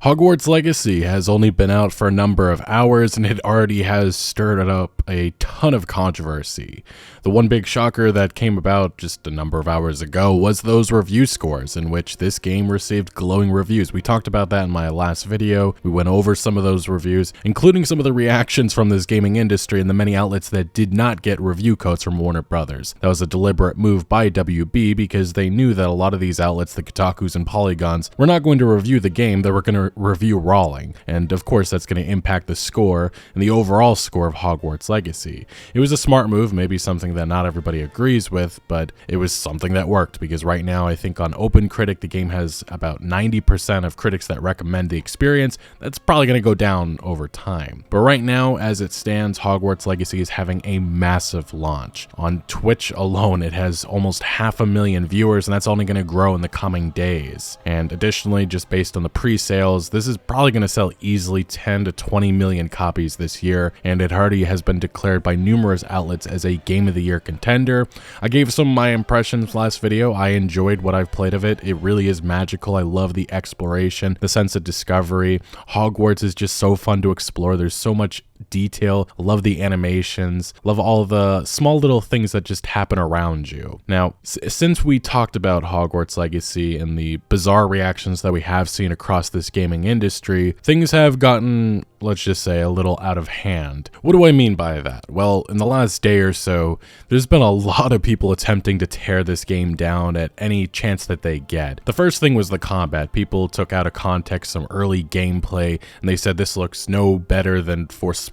Hogwarts Legacy has only been out for a number of hours and it already has stirred up a ton of controversy. The one big shocker that came about just a number of hours ago was those review scores, in which this game received glowing reviews. We talked about that in my last video. We went over some of those reviews, including some of the reactions from this gaming industry and the many outlets that did not get review codes from Warner Brothers. That was a deliberate move by WB because they knew that a lot of these outlets, the Kotakus and Polygons, were not going to review the game, they were going to review Rawling. And of course that's going to impact the score and the overall score of Hogwarts Legacy. It was a smart move, maybe something that not everybody agrees with, but it was something that worked, because right now I think on OpenCritic the game has about 90% of critics that recommend the experience. That's probably going to go down over time. But right now, as it stands, Hogwarts Legacy is having a massive launch. On Twitch alone, it has almost 500,000 viewers, and that's only going to grow in the coming days. And additionally, just based on the pre-sales, this is probably going to sell easily 10 to 20 million copies this year, and it already has been declared by numerous outlets as a Game of the Year contender. I gave some of my impressions last video. I enjoyed what I've played of it. It really is magical. I love the exploration, the sense of discovery. Hogwarts is just so fun to explore. There's so much detail. Love the animations, love all the small little things that just happen around you. Now, since we talked about Hogwarts Legacy and the bizarre reactions that we have seen across this gaming industry, things have gotten, let's just say, a little out of hand. What do I mean by that? Well, in the last day or so, there's been a lot of people attempting to tear this game down at any chance that they get. The first thing was the combat. People took out of context some early gameplay and they said this looks no better than Forspoken.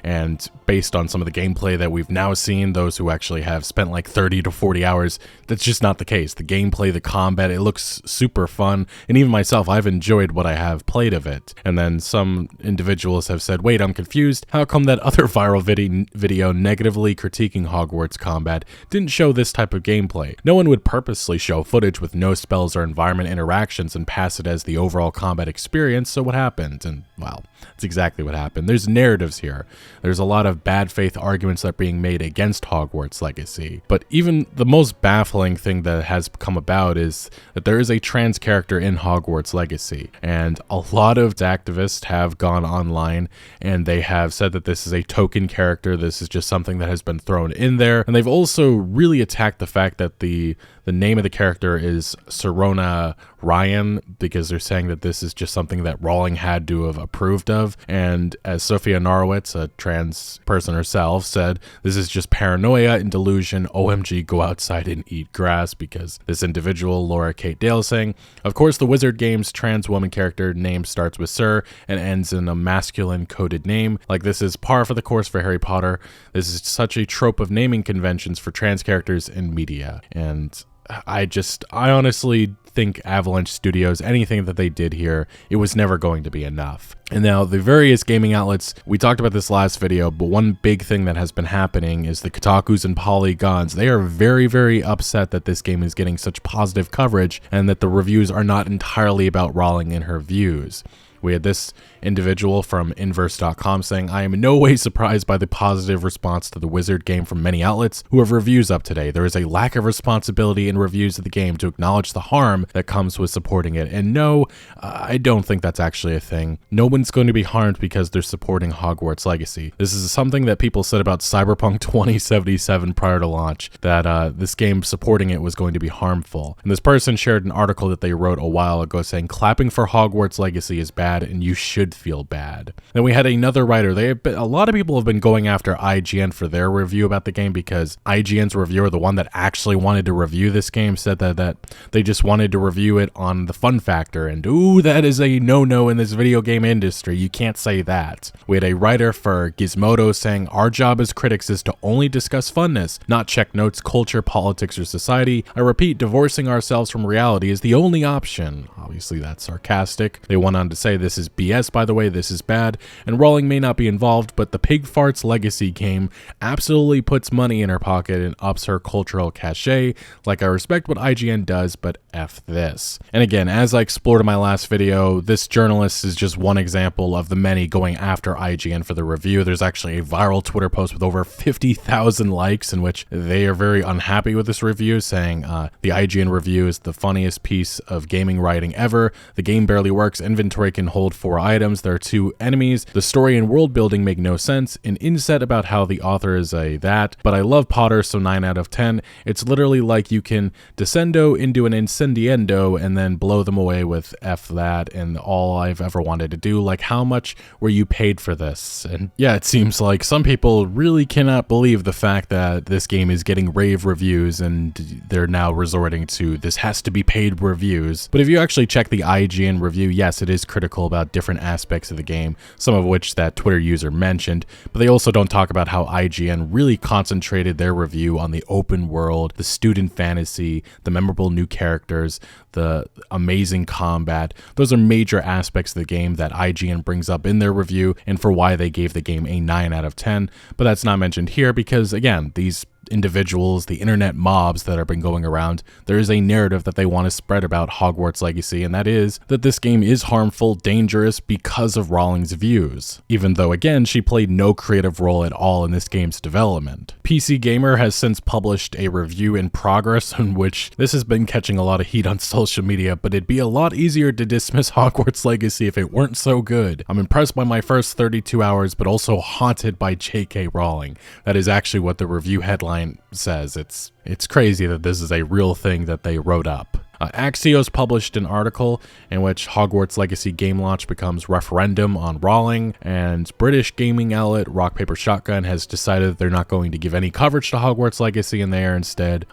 And based on some of the gameplay that we've now seen, those who actually have spent like 30 to 40 hours, that's just not the case. The gameplay, the combat, it looks super fun. And even myself, I've enjoyed what I have played of it. And then some individuals have said, wait, I'm confused. How come that other viral video negatively critiquing Hogwarts combat didn't show this type of gameplay? No one would purposely show footage with no spells or environment interactions and pass it as the overall combat experience, so what happened? And well, that's exactly what happened. There's narratives here. There's a lot of bad faith arguments that are being made against Hogwarts Legacy. But even the most baffling thing that has come about is that there is a trans character in Hogwarts Legacy. And a lot of activists have gone online and they have said that this is a token character. This is just something that has been thrown in there. And they've also really attacked the fact that the name of the character is Serona Ryan, because they're saying that this is just something that Rawling had to have approved of. And as Sophia Norwitz, a trans person herself, said, this is just paranoia and delusion. OMG, go outside and eat grass, because this individual, Laura Kate Dale, saying, of course, the Wizard Games trans woman character name starts with Sir and ends in a masculine coded name. Like, this is par for the course for Harry Potter. This is such a trope of naming conventions for trans characters in media. And I honestly think Avalanche Studios, anything that they did here, it was never going to be enough. And now the various gaming outlets, we talked about this last video, but one big thing that has been happening is the Kotakus and Polygons. They are very, very upset that this game is getting such positive coverage and that the reviews are not entirely about Rawling and her views. We had this individual from Inverse.com saying, I am in no way surprised by the positive response to the Wizard game from many outlets who have reviews up today. There is a lack of responsibility in reviews of the game to acknowledge the harm that comes with supporting it. And no, I don't think that's actually a thing. No one's going to be harmed because they're supporting Hogwarts Legacy. This is something that people said about Cyberpunk 2077 prior to launch, that this game supporting it was going to be harmful. And this person shared an article that they wrote a while ago saying, clapping for Hogwarts Legacy is bad and you should feel bad. Then we had another writer. A lot of people have been going after IGN for their review about the game, because IGN's reviewer, the one that actually wanted to review this game, said that they just wanted to review it on the fun factor, and ooh, that is a no-no in this video game industry. You can't say that. We had a writer for Gizmodo saying, our job as critics is to only discuss funness, not check notes, culture, politics, or society. I repeat, divorcing ourselves from reality is the only option. Obviously that's sarcastic. They went on to say, this is BS, by the way, this is bad, and Rawling may not be involved, but the Pig Farts Legacy game absolutely puts money in her pocket and ups her cultural cachet. Like, I respect what IGN does, but F this. And again, as I explored in my last video, this journalist is just one example of the many going after IGN for the review. There's actually a viral Twitter post with over 50,000 likes in which they are very unhappy with this review, saying the IGN review is the funniest piece of gaming writing ever. The game barely works, inventory can can hold 4 items. There are 2 enemies. The story and world building make no sense. An inset about how the author is a that, but I love Potter, so 9 out of 10. It's literally like you can descendo into an incendiendo and then blow them away with F that, and all I've ever wanted to do. Like, how much were you paid for this? And yeah, it seems like some people really cannot believe the fact that this game is getting rave reviews, and they're now resorting to this has to be paid reviews. But if you actually check the IGN review, yes, it is critical about different aspects of the game, some of which that Twitter user mentioned, but they also don't talk about how IGN really concentrated their review on the open world, the student fantasy, the memorable new characters, the amazing combat. Those are major aspects of the game that IGN brings up in their review, and for why they gave the game a 9 out of 10. But that's not mentioned here because, again, these individuals, the internet mobs that have been going around, there is a narrative that they want to spread about Hogwarts Legacy, and that is that this game is harmful, dangerous because of Rowling's views, even though, again, she played no creative role at all in this game's development. PC Gamer has since published a review in progress in which this has been catching a lot of heat on social media, but it'd be a lot easier to dismiss Hogwarts Legacy if it weren't so good. I'm impressed by my first 32 hours, but also haunted by J.K. Rowling. That is actually what the review headline says. It's crazy that this is a real thing that they wrote up. Axios published an article in which Hogwarts Legacy game launch becomes referendum on Rowling, and British gaming outlet Rock Paper Shotgun has decided that they're not going to give any coverage to Hogwarts Legacy, and they are instead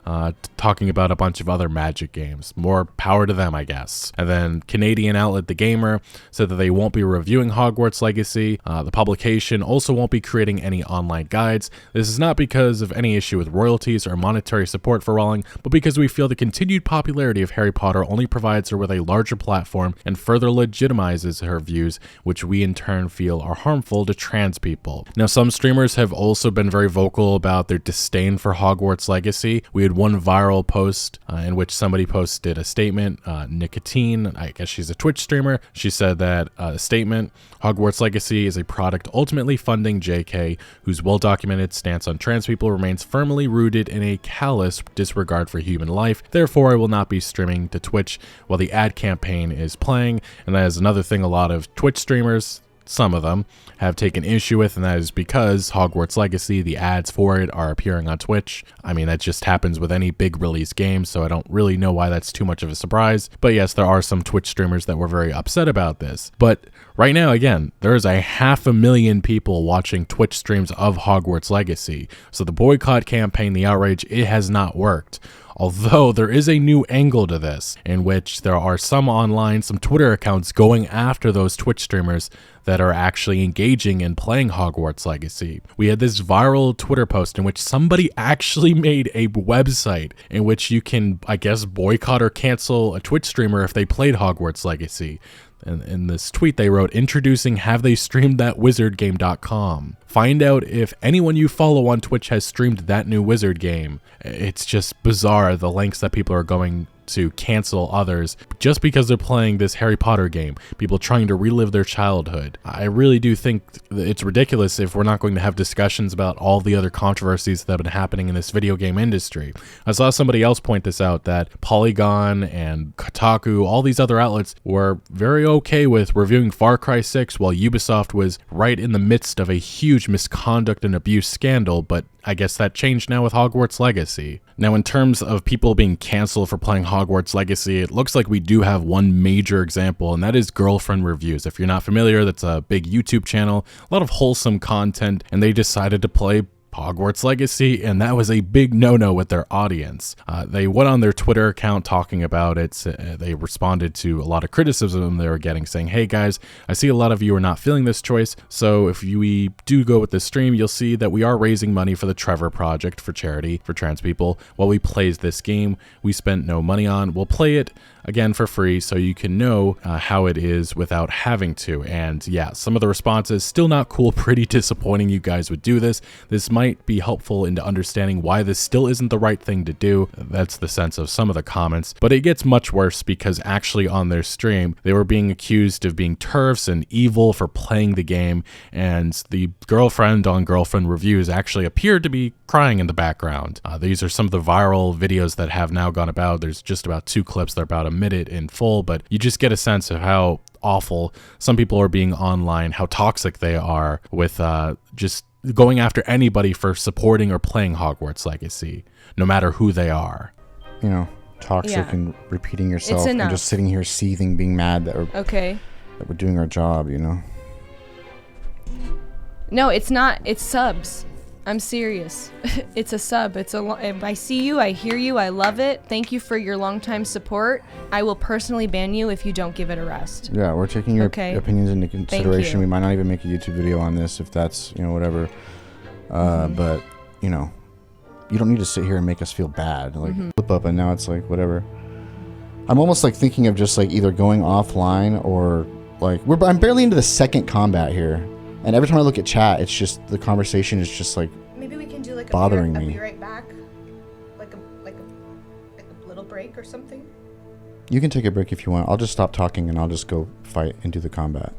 talking about a bunch of other Magic games. More power to them, I guess. And then Canadian outlet The Gamer said that they won't be reviewing Hogwarts Legacy. The publication also won't be creating any online guides. This is not because of any issue with royalties or monetary support for Rowling, but because we feel the continued popularity of Harry Potter only provides her with a larger platform and further legitimizes her views, which we in turn feel are harmful to trans people. Now, some streamers have also been very vocal about their disdain for Hogwarts Legacy. We had one viral post in which somebody posted a statement. Nicotine, I guess she's a Twitch streamer, she said that statement, Hogwarts Legacy is a product ultimately funding JK, whose well-documented stance on trans people remains firmly rooted in a callous disregard for human life. Therefore, I will not be streaming to Twitch while the ad campaign is playing. And that is another thing a lot of Twitch streamers, some of them, have taken issue with, and that is because Hogwarts Legacy, the ads for it are appearing on Twitch. I mean, that just happens with any big release game, so I don't really know why that's too much of a surprise. But yes, there are some Twitch streamers that were very upset about this. But right now, again, there's 500,000 people watching Twitch streams of Hogwarts Legacy. So the boycott campaign, the outrage, it has not worked. Although there is a new angle to this, in which there are some Twitter accounts going after those Twitch streamers that are actually engaging in playing Hogwarts Legacy. We had this viral Twitter post in which somebody actually made a website in which you can, I guess, boycott or cancel a Twitch streamer if they played Hogwarts Legacy. And in this tweet they wrote, introducing havetheystreamedthatwizardgame.com. Find out if anyone you follow on Twitch has streamed that new wizard game. It's just bizarre, the lengths that people are going to cancel others just because they're playing this Harry Potter game, people trying to relive their childhood. I really do think it's ridiculous if we're not going to have discussions about all the other controversies that have been happening in this video game industry. I saw somebody else point this out, that Polygon and Kotaku, all these other outlets, were very okay with reviewing Far Cry 6 while Ubisoft was right in the midst of a huge misconduct and abuse scandal, but I guess that changed now with Hogwarts Legacy. Now, in terms of people being canceled for playing Hogwarts Legacy, it looks like we do have one major example, and that is Girlfriend Reviews. If you're not familiar, that's a big YouTube channel, a lot of wholesome content, and they decided to play Hogwarts Legacy, and that was a big no-no with their audience. They went on their Twitter account talking about it. They responded to a lot of criticism they were getting, saying, hey guys, I see a lot of you are not feeling this choice, so if we do go with this stream, you'll see that we are raising money for the Trevor Project for charity for trans people. While we plays this game we spent no money on, we'll play it again for free so you can know how it is without having to. And yeah, some of the responses, still not cool, pretty disappointing you guys would do this. This might be helpful into understanding why this still isn't the right thing to do. That's the sense of some of the comments. But it gets much worse because actually on their stream, they were being accused of being TERFs and evil for playing the game, and the girlfriend on Girlfriend Reviews actually appeared to be crying in the background. These are some of the viral videos that have now gone about. There's just about 2 clips. They're about a omit it in full, but you just get a sense of how awful some people are being online, how toxic they are with just going after anybody for supporting or playing Hogwarts Legacy, no matter who they are. You know, toxic and repeating yourself and just sitting here seething, being mad that we're doing our job, you know? No, it's not. It's subs. I'm serious. It's a sub. I see you. I hear you. I love it. Thank you for your longtime support. I will personally ban you if you don't give it a rest. Yeah, we're taking your opinions into consideration. We might not even make a YouTube video on this if that's, you know, whatever. But, you know, you don't need to sit here and make us feel bad. Like, flip up, and now it's like, whatever. I'm almost like thinking of just like either going offline or like, I'm barely into the second combat here. And every time I look at chat, it's just, the conversation is just like, maybe we can do like bothering me. I'll be right back. Like a little break or something. You can take a break if you want. I'll just stop talking and I'll just go fight and do the combat.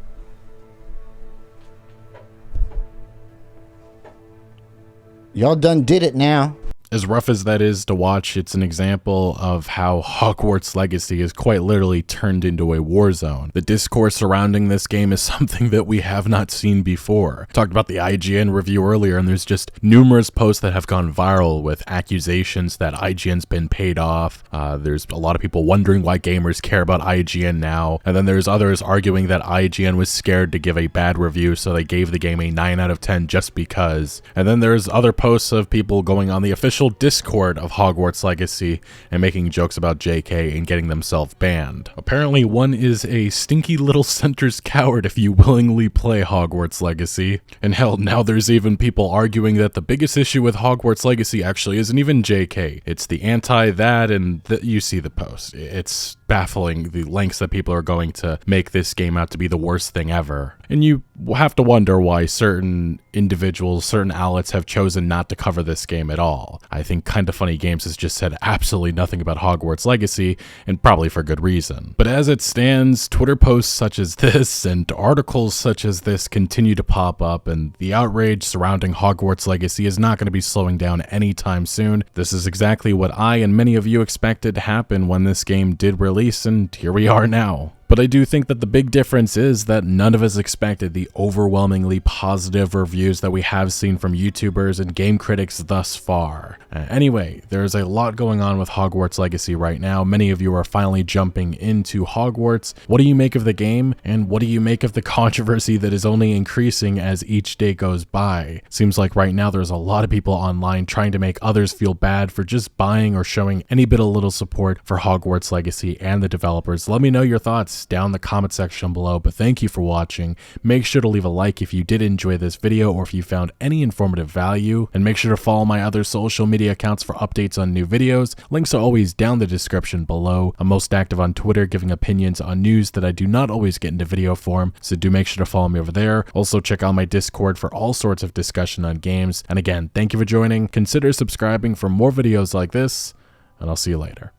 Y'all done did it now. As rough as that is to watch, it's an example of how Hogwarts Legacy is quite literally turned into a war zone. The discourse surrounding this game is something that we have not seen before. Talked about the IGN review earlier, and there's just numerous posts that have gone viral with accusations that IGN's been paid off. There's a lot of people wondering why gamers care about IGN now, and then there's others arguing that IGN was scared to give a bad review, so they gave the game a 9 out of 10 just because. And then there's other posts of people going on the official Discord of Hogwarts Legacy and making jokes about JK and getting themselves banned. Apparently one is a stinky little center's coward if you willingly play Hogwarts Legacy. And hell, now there's even people arguing that the biggest issue with Hogwarts Legacy actually isn't even JK. It's the anti-that, and you see the post. It's baffling the lengths that people are going to make this game out to be the worst thing ever. And you have to wonder why certain individuals, certain outlets have chosen not to cover this game at all. I think Kinda Funny Games has just said absolutely nothing about Hogwarts Legacy, and probably for good reason. But as it stands, Twitter posts such as this and articles such as this continue to pop up, and the outrage surrounding Hogwarts Legacy is not going to be slowing down anytime soon. This is exactly what I and many of you expected to happen when this game did release, and here we are now. But I do think that the big difference is that none of us expected the overwhelmingly positive reviews that we have seen from YouTubers and game critics thus far. Anyway, there's a lot going on with Hogwarts Legacy right now. Many of you are finally jumping into Hogwarts. What do you make of the game? And what do you make of the controversy that is only increasing as each day goes by? Seems like right now there's a lot of people online trying to make others feel bad for just buying or showing any bit of little support for Hogwarts Legacy and the developers. Let me know your thoughts down in the comment section below, but thank you for watching. Make sure to leave a like if you did enjoy this video or if you found any informative value, and make sure to follow my other social media accounts for updates on new videos. Links are always down in the description below. I'm most active on Twitter, giving opinions on news that I do not always get into video form, so do make sure to follow me over there. Also check out my Discord for all sorts of discussion on games, and again, thank you for joining. Consider subscribing for more videos like this, and I'll see you later.